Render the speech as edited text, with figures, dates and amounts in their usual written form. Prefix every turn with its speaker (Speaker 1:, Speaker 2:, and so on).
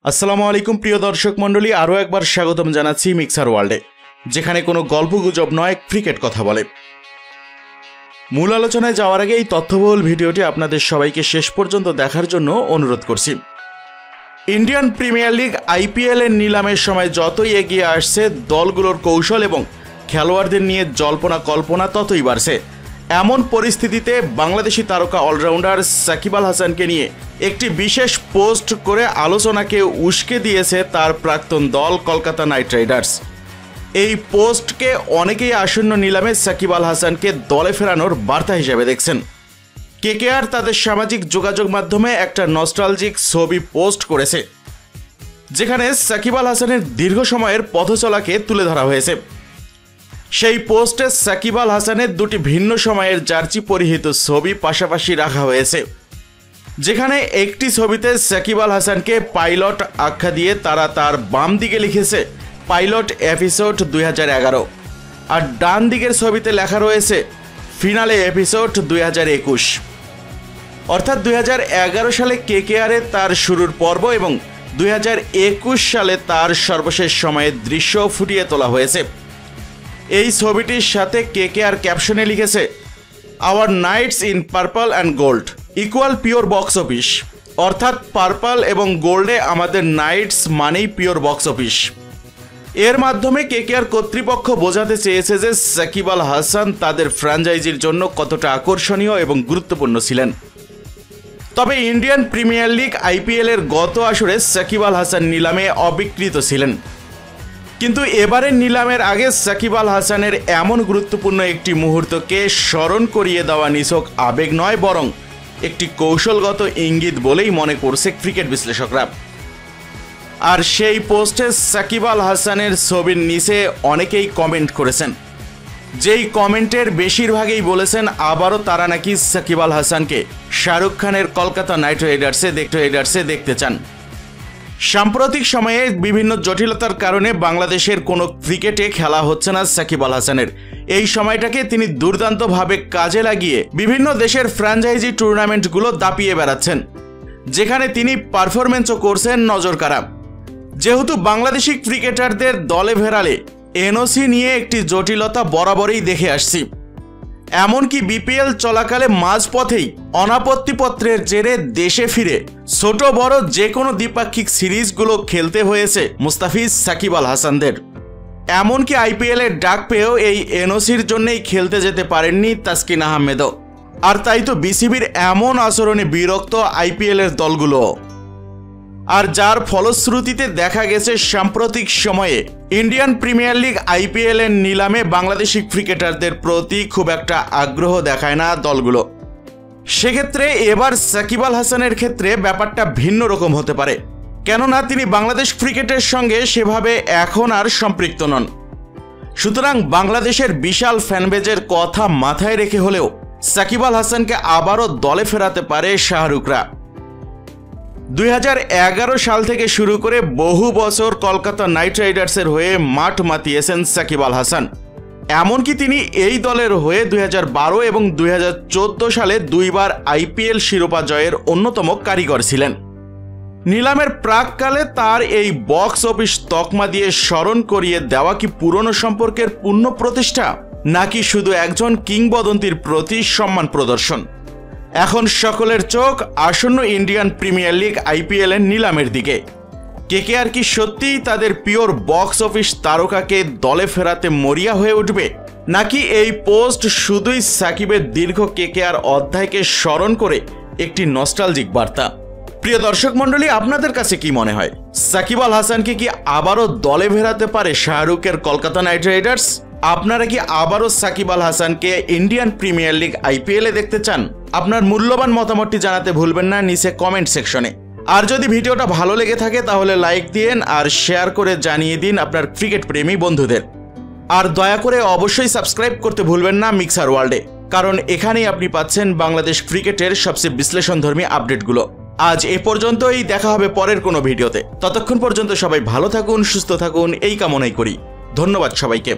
Speaker 1: আসসালামু আলাইকুম প্রিয় দর্শক মণ্ডলী, আরও একবার স্বাগতম জানাচ্ছি মিক্সার ওয়ার্ল্ডে, যেখানে কোনো গল্পগুজব নয়, ক্রিকেট কথা বলে। মূল আলোচনায় যাওয়ার আগে এই তথ্যবহুল ভিডিওটি আপনাদের সবাইকে শেষ পর্যন্ত দেখার জন্য অনুরোধ করছি। ইন্ডিয়ান প্রিমিয়ার লিগ আইপিএল এর নিলামের সময় যতই এগিয়ে আসছে, দলগুলোর কৌশল এবং খেলোয়াড়দের নিয়ে জল্পনা কল্পনা ততই বাড়ছে। এমন পরিস্থিতিতে বাংলাদেশি তারকা অলরাউন্ডার সাকিব আল হাসানকে নিয়ে একটি বিশেষ পোস্ট করে আলোচনাকে উস্কে দিয়েছে তার প্রাক্তন দল কলকাতা নাইট রাইডার্স। এই পোস্টকে অনেকেই আসন্ন নিলামে সাকিব আল হাসানকে দলে ফেরানোর বার্তা হিসেবে দেখছেন। কেকেআর তাদের সামাজিক যোগাযোগ মাধ্যমে একটা নস্টালজিক ছবি পোস্ট করেছে, যেখানে সাকিব আল হাসানের দীর্ঘ সময়ের পথচলাকে তুলে ধরা হয়েছে। সেই পোস্টে সাকিব আল হাসানের দুটি ভিন্ন সময়ের জার্সি পরিহিত ছবি পাশাপাশি রাখা হয়েছে, যেখানে একটি ছবিতে সাকিব আল হাসানকে পাইলট আখ্যা দিয়ে তারা তার বাম দিকে লিখেছে পাইলট এপিসোড 2011, আর ডান দিকের ছবিতে লেখা রয়েছে ফিনালে এপিসোড 2021। অর্থাৎ 2011 সালে কেকেআরে তার শুরুর পর্ব এবং 2021 সালে তার সর্বশেষ সময়ের দৃশ্য ফুটিয়ে তোলা হয়েছে। এই ছবিটির সাথে কেকেআর ক্যাপশনে লিখেছে our Knights in purple and gold equal pure box office, অর্থাৎ পার্পল এবং গোল্ডে আমাদের নাইটস মানেই পিওর বক্স অফিস। এর মাধ্যমে কেকেআর কর্তৃপক্ষ বোঝাতে চেয়েছে যে সাকিব আল হাসান তাদের ফ্র্যাঞ্চাইজির জন্য কতটা আকর্ষণীয় এবং গুরুত্বপূর্ণ ছিলেন। তবে ইন্ডিয়ান প্রিমিয়ার লিগ আইপিএল এর গত আসরে সাকিব আল হাসান নিলামে অবিকৃত ছিলেন, কিন্তু এবারের নিলামের আগে সাকিব আল হাসানের এমন গুরুত্বপূর্ণ একটি মুহূর্তকে স্মরণ করিয়ে দেওয়া নিছক আবেগ নয়, বরং একটি কৌশলগত ইঙ্গিত বলেই মনে করছে ক্রিকেট বিশ্লেষকরা। আর সেই পোস্টে সাকিব আল হাসানের ছবির নিচে অনেকেই কমেন্ট করেছেন, যেই কমেন্টের বেশিরভাগই বলেছেন আবারও তারা নাকি সাকিব আল হাসানকে শাহরুখ খানের কলকাতা নাইট রাইডার্সে দেখতে চান। সাম্প্রতিক সময়ে বিভিন্ন জটিলতার কারণে বাংলাদেশের কোনো ক্রিকেটে খেলা হচ্ছে না সাকিব আল হাসানের। এই সময়টাকে তিনি দুর্দান্তভাবে কাজে লাগিয়ে বিভিন্ন দেশের ফ্র্যাঞ্চাইজি টুর্নামেন্টগুলো দাপিয়ে বেড়াচ্ছেন, যেখানে তিনি পারফরমেন্সও করছেন নজরকাড়া। যেহেতু বাংলাদেশি ক্রিকেটারদের দলে ফেরালে এনওসি নিয়ে একটি জটিলতা বরাবরই দেখে আসছি। এমনকি বিপিএল চলাকালে মাঝপথেই অনাপত্তিপত্রের জেরে দেশে ফিরে ছোট বড় যে কোনো দ্বিপাক্ষিক সিরিজগুলো খেলতে হয়েছে মুস্তাফিজ সাকিব আল হাসানদের। এমনকি আইপিএলের ডাক পেয়েও এই এনওসির জন্যই খেলতে যেতে পারেননি তাসকিন আহমেদও। আর তাই তো বিসিবির এমন আচরণে বিরক্ত আইপিএলের দলগুলো, আর যার ফলশ্রুতিতে দেখা গেছে সাম্প্রতিক সময়ে ইন্ডিয়ান প্রিমিয়ার লিগ আইপিএল এর নিলামে বাংলাদেশি ক্রিকেটারদের প্রতি খুব একটা আগ্রহ দেখায় না দলগুলো। সেক্ষেত্রে এবার সাকিব আল হাসানের ক্ষেত্রে ব্যাপারটা ভিন্ন রকম হতে পারে, কেননা তিনি বাংলাদেশ ক্রিকেটের সঙ্গে সেভাবে এখন আর সম্পৃক্ত নন। সুতরাং বাংলাদেশের বিশাল ফ্যানবেজের কথা মাথায় রেখে হলেও সাকিব আল হাসানকে আবারও দলে ফেরাতে পারে শাহরুখরা। 2011 সাল থেকে শুরু করে বহু বছর কলকাতা নাইট রাইডার্সের হয়ে মাঠ মাতিয়েছেন সাকিব আল হাসান। এমনকি তিনি এই দলের হয়ে 2012 এবং 2014 সালে দুইবার আইপিএল শিরোপা জয়ের অন্যতম কারিগর ছিলেন। নিলামের প্রাককালে তার এই বক্স অফিস তকমা দিয়ে স্মরণ করিয়ে দেওয়া কি পুরনো সম্পর্কের পূর্ণ প্রতিষ্ঠা, নাকি শুধু একজন কিংবদন্তির প্রতি সম্মান প্রদর্শন? এখন সকলের চোখ আসন্ন ইন্ডিয়ান প্রিমিয়ার লিগ আইপিএল এর নিলামের দিকে। কেকেআর কি সত্যিই তাদের পিওর বক্স অফিস তারকাকে দলে ফেরাতে মরিয়া হয়ে উঠবে, নাকি এই পোস্ট শুধুই সাকিবের দীর্ঘ কেকেআর অধ্যায়কে স্মরণ করে একটি নস্টালজিক বার্তা? প্রিয় দর্শক মণ্ডলী, আপনাদের কাছে কি মনে হয়, সাকিব আল হাসানকে কি আবারও দলে ফেরাতে পারে শাহরুখের কলকাতা নাইট রাইডার্স? আপনারা কি আবারও সাকিব আল হাসানকে ইন্ডিয়ান প্রিমিয়ার লিগ আইপিএল এ দেখতে চান? আপনার মূল্যবান মতামতটি জানাতে ভুলবেন না নিচে কমেন্ট সেকশনে। আর যদি ভিডিওটা ভালো লেগে থাকে তাহলে লাইক দিন আর শেয়ার করে জানিয়ে দিন আপনার ক্রিকেট প্রেমী বন্ধুদের। আর দয়া করে অবশ্যই সাবস্ক্রাইব করতে ভুলবেন না মিক্সার ওয়ার্ল্ডে, কারণ এখানেই আপনি পাচ্ছেন বাংলাদেশ ক্রিকেটের সবচেয়ে বিশ্লেষণধর্মী আপডেটগুলো। আজ এ পর্যন্তই, দেখা হবে পরের কোনো ভিডিওতে। ততক্ষণ পর্যন্ত সবাই ভালো থাকুন, সুস্থ থাকুন, এই কামনাই করি। ধন্যবাদ সবাইকে।